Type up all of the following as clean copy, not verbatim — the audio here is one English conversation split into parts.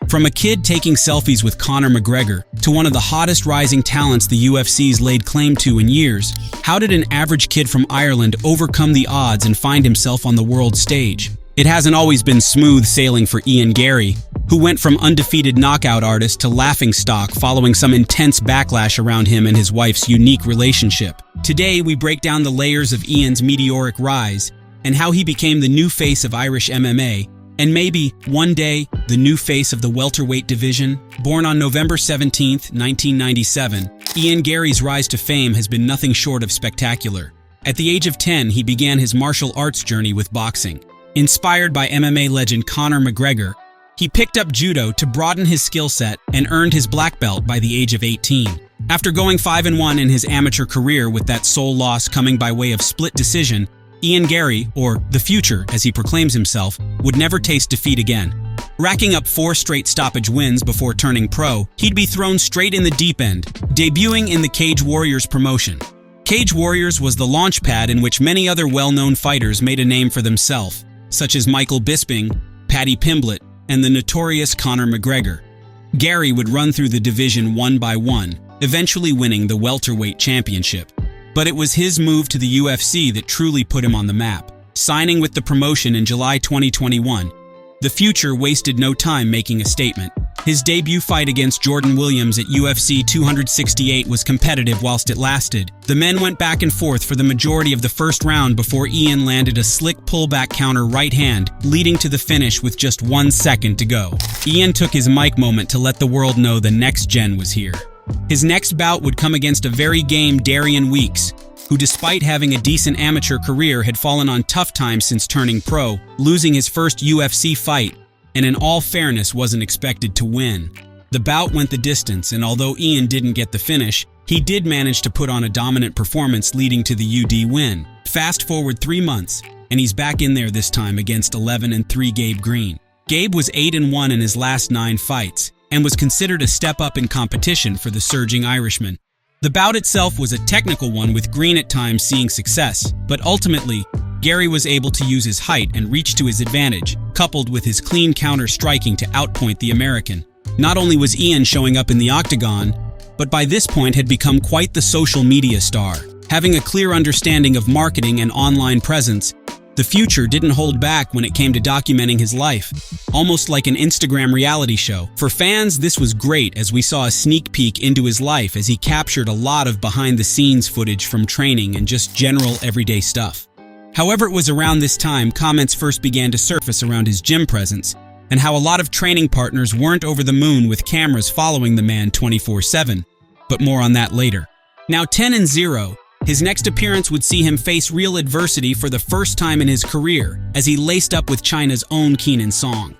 From a kid taking selfies with Conor McGregor to one of the hottest rising talents the UFC's laid claim to in years, how did an average kid from Ireland overcome the odds and find himself on the world stage? It hasn't always been smooth sailing for Ian Garry, who went from undefeated knockout artist to laughingstock following some intense backlash around him and his wife's unique relationship. Today, we break down the layers of Ian's meteoric rise and how he became the new face of Irish MMA, and maybe, one day, the new face of the welterweight division. Born on November 17, 1997, Ian Garry's rise to fame has been nothing short of spectacular. At the age of 10, he began his martial arts journey with boxing. Inspired by MMA legend Conor McGregor, he picked up judo to broaden his skill set and earned his black belt by the age of 18. After going 5-1 in his amateur career with that sole loss coming by way of split decision, Ian Garry, or the Future as he proclaims himself, would never taste defeat again. Racking up 4 straight stoppage wins before turning pro, he'd be thrown straight in the deep end, debuting in the Cage Warriors promotion. Cage Warriors was the launchpad in which many other well-known fighters made a name for themselves, such as Michael Bisping, Paddy Pimblett, and the notorious Conor McGregor. Garry would run through the division one by one, eventually winning the welterweight championship. But it was his move to the UFC that truly put him on the map. Signing with the promotion in July 2021, the Future wasted no time making a statement. His debut fight against Jordan Williams at UFC 268 was competitive whilst it lasted. The men went back and forth for the majority of the first round before Ian landed a slick pullback counter right hand, leading to the finish with just 1 second to go. Ian took his mic moment to let the world know the next gen was here. His next bout would come against a very game Darian Weeks, who despite having a decent amateur career had fallen on tough times since turning pro, losing his first UFC fight, and in all fairness wasn't expected to win. The bout went the distance, and although Ian didn't get the finish, he did manage to put on a dominant performance leading to the UD win. Fast forward 3 months, and he's back in there this time against 11-3 Gabe Green. Gabe was 8-1 in his last 9 fights, and was considered a step up in competition for the surging Irishman. The bout itself was a technical one with Green at times seeing success, but ultimately, Garry was able to use his height and reach to his advantage, coupled with his clean counter striking to outpoint the American. Not only was Ian showing up in the octagon, but by this point had become quite the social media star. Having a clear understanding of marketing and online presence, the Future didn't hold back when it came to documenting his life, almost like an Instagram reality show. For fans, this was great as we saw a sneak peek into his life as he captured a lot of behind-the-scenes footage from training and just general everyday stuff. However, it was around this time comments first began to surface around his gym presence and how a lot of training partners weren't over the moon with cameras following the man 24/7, but more on that later. Now 10-0, his next appearance would see him face real adversity for the first time in his career as he laced up with China's own Keenan Song.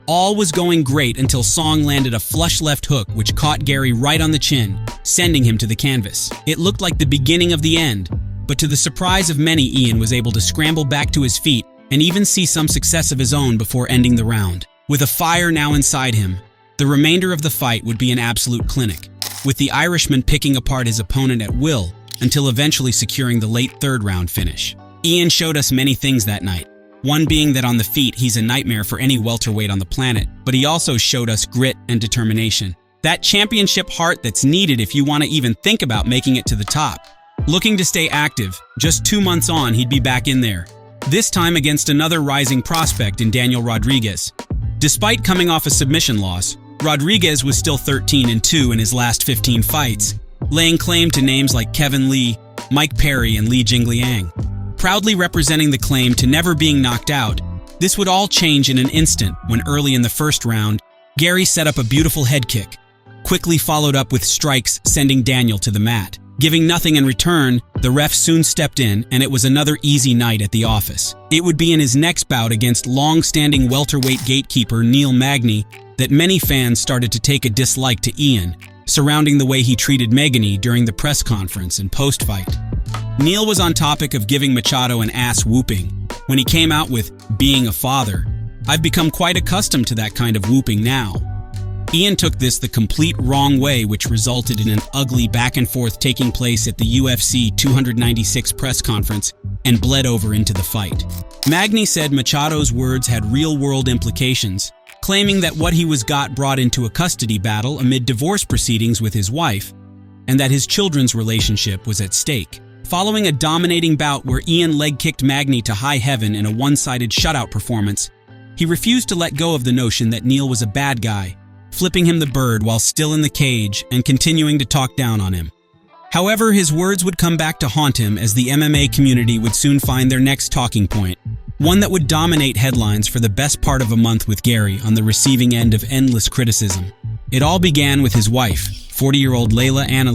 All was going great until Song landed a flush left hook which caught Garry right on the chin, sending him to the canvas. It looked like the beginning of the end, but to the surprise of many, Ian was able to scramble back to his feet and even see some success of his own before ending the round. With a fire now inside him, the remainder of the fight would be an absolute clinic, with the Irishman picking apart his opponent at will until eventually securing the late third round finish. Ian showed us many things that night, one being that on the feet he's a nightmare for any welterweight on the planet, but he also showed us grit and determination. That championship heart that's needed if you want to even think about making it to the top. Looking to stay active, just 2 months on he'd be back in there, this time against another rising prospect in Daniel Rodriguez. Despite coming off a submission loss, Rodriguez was still 13-2 in his last 15 fights, laying claim to names like Kevin Lee, Mike Perry, and Li Jingliang. Proudly representing the claim to never being knocked out, this would all change in an instant when early in the first round, Garry set up a beautiful head kick, quickly followed up with strikes sending Daniel to the mat. Giving nothing in return, the ref soon stepped in and it was another easy night at the office. It would be in his next bout against long-standing welterweight gatekeeper Neil Magny that many fans started to take a dislike to Ian, surrounding the way he treated Magny during the press conference and post-fight. Neil was on topic of giving Machado an ass whooping when he came out with being a father. I've become quite accustomed to that kind of whooping now. Ian took this the complete wrong way, which resulted in an ugly back and forth taking place at the UFC 296 press conference and bled over into the fight. Magny said Machado's words had real-world implications, claiming that what he was got brought into a custody battle amid divorce proceedings with his wife, and that his children's relationship was at stake. Following a dominating bout where Ian leg-kicked Magny to high heaven in a one-sided shutout performance, he refused to let go of the notion that Neil was a bad guy, flipping him the bird while still in the cage and continuing to talk down on him. However, his words would come back to haunt him as the MMA community would soon find their next talking point, one that would dominate headlines for the best part of a month with Garry on the receiving end of endless criticism. It all began with his wife, 40-year-old Leila Ana,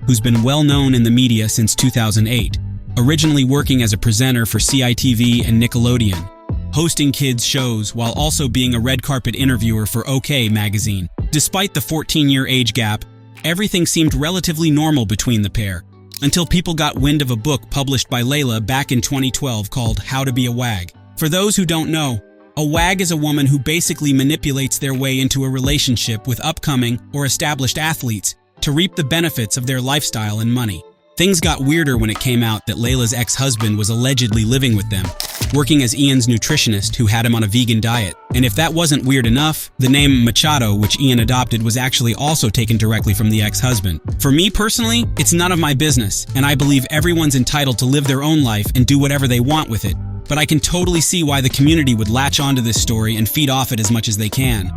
who's been well known in the media since 2008, originally working as a presenter for CITV and Nickelodeon, hosting kids' shows while also being a red carpet interviewer for OK magazine. Despite the 14-year age gap, everything seemed relatively normal between the pair, until people got wind of a book published by Leila back in 2012 called How to Be a Wag. For those who don't know, a wag is a woman who basically manipulates their way into a relationship with upcoming or established athletes to reap the benefits of their lifestyle and money. Things got weirder when it came out that Leila's ex-husband was allegedly living with them, working as Ian's nutritionist who had him on a vegan diet. And if that wasn't weird enough, the name Machado, which Ian adopted, was actually also taken directly from the ex-husband. For me personally, it's none of my business, and I believe everyone's entitled to live their own life and do whatever they want with it. But I can totally see why the community would latch onto this story and feed off it as much as they can.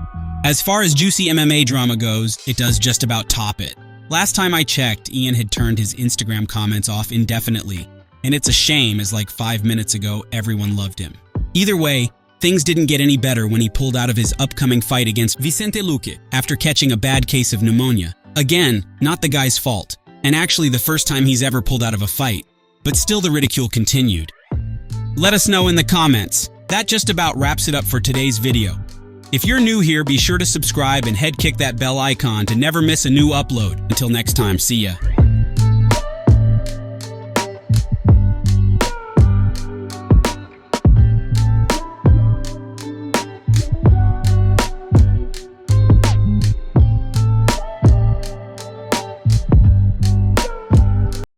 As far as juicy MMA drama goes, it does just about top it. Last time I checked, Ian had turned his Instagram comments off indefinitely, and it's a shame as like 5 minutes ago, everyone loved him. Either way, things didn't get any better when he pulled out of his upcoming fight against Vicente Luque after catching a bad case of pneumonia. Again, not the guy's fault, and actually the first time he's ever pulled out of a fight, but still the ridicule continued. Let us know in the comments. That just about wraps it up for today's video. If you're new here, be sure to subscribe and head kick that bell icon to never miss a new upload. Until next time, see ya.